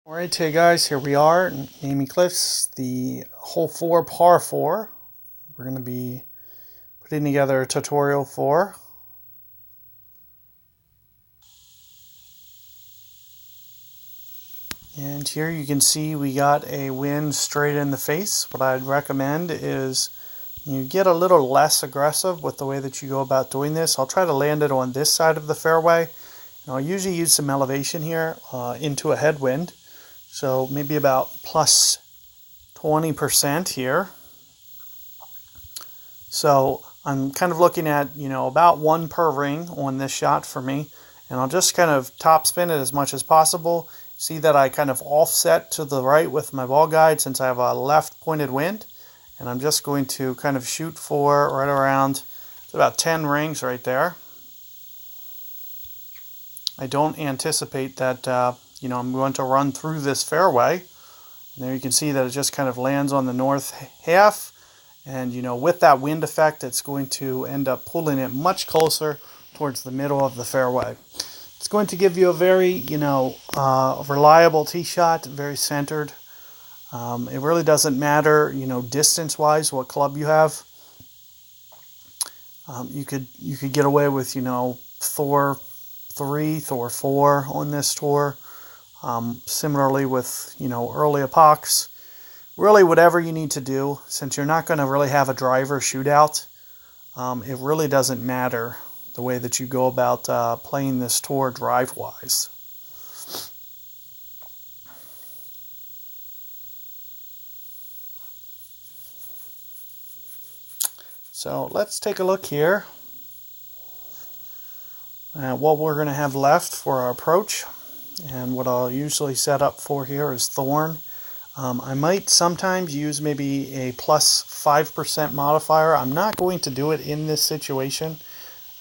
Alright, hey guys, here we are, Namhae Cliffs, the hole 4 par 4. We're going to be putting together a tutorial for. And here you can see we got a wind straight in the face. What I'd recommend is you get a little less aggressive with the way that you go about doing this. I'll try to land it on this side of the fairway. And I'll usually use some elevation here into a headwind. So maybe about plus 20% here. So I'm kind of looking at, about one per ring on this shot for me. And I'll just kind of top spin it as much as possible. See that I kind of offset to the right with my ball guide since I have a left pointed wind. And I'm just going to kind of shoot for right around about 10 rings right there. I don't anticipate that, I'm going to run through this fairway. And there you can see that it just kind of lands on the north half. And, with that wind effect, it's going to end up pulling it much closer towards the middle of the fairway. It's going to give you a very, reliable tee shot, very centered. It really doesn't matter, distance-wise, what club you have. You could get away with, Thor 3, Thor 4 on this tour. Similarly with, early epochs. Really whatever you need to do, since you're not going to really have a driver shootout, it really doesn't matter the way that you go about playing this tour drive-wise. So let's take a look here at what we're going to have left for our approach. And what I'll usually set up for here is Thorn. I might sometimes use maybe a plus 5% modifier. I'm not going to do it in this situation.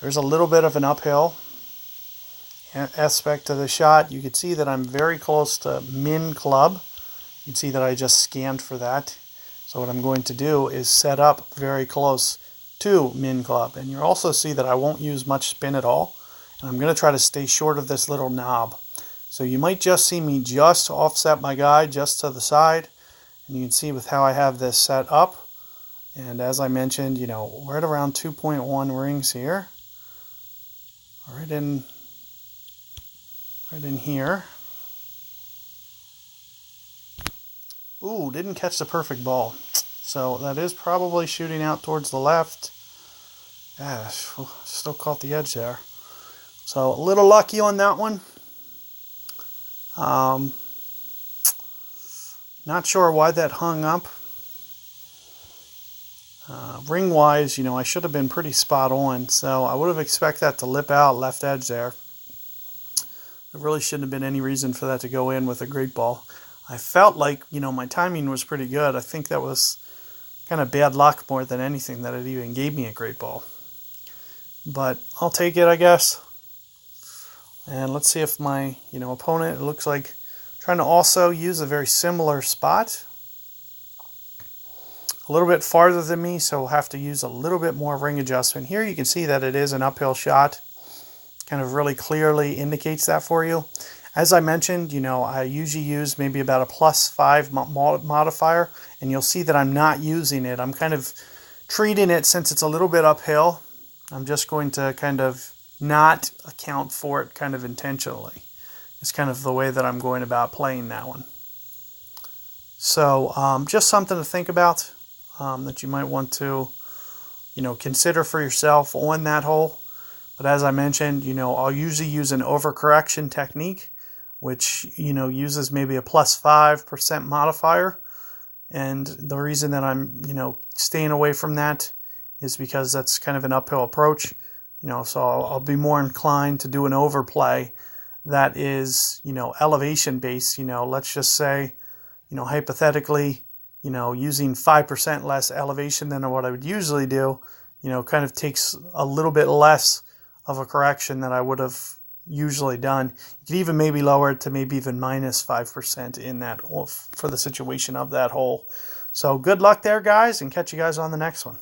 There's a little bit of an uphill aspect to the shot. You can see that I'm very close to min club. You can see that I just scanned for that. So what I'm going to do is set up very close to min club. And you'll also see that I won't use much spin at all. And I'm going to try to stay short of this little knob. So you might just see me just offset my guide just to the side. And you can see with how I have this set up. And as I mentioned, right around 2.1 rings here. Right in here. Ooh, didn't catch the perfect ball. So that is probably shooting out towards the left. Yeah, still caught the edge there. So a little lucky on that one. Not sure why that hung up. Ring-wise, I should have been pretty spot on. So I would have expected that to lip out left edge there. There really shouldn't have been any reason for that to go in with a great ball. I felt like, my timing was pretty good. I think that was kind of bad luck more than anything that it even gave me a great ball. But I'll take it, I guess. And let's see if my, opponent, it looks like trying to also use a very similar spot. A little bit farther than me, so we'll have to use a little bit more ring adjustment. Here you can see that it is an uphill shot. Kind of really clearly indicates that for you. As I mentioned, I usually use maybe about a plus 5 modifier, and you'll see that I'm not using it. I'm kind of treating it, since it's a little bit uphill, I'm just going to kind of not account for it kind of intentionally. It's kind of the way that I'm going about playing that one. So just something to think about that you might want to, consider for yourself on that hole. But as I mentioned, I'll usually use an overcorrection technique, which, uses maybe a plus 5% modifier. And the reason that I'm, staying away from that is because that's kind of an uphill approach. So I'll be more inclined to do an overplay that is, elevation based. Let's just say, hypothetically, using 5% less elevation than what I would usually do, kind of takes a little bit less of a correction that I would have usually done. You could even maybe lower it to maybe even minus 5% in that for the situation of that hole. So good luck there, guys, and catch you guys on the next one.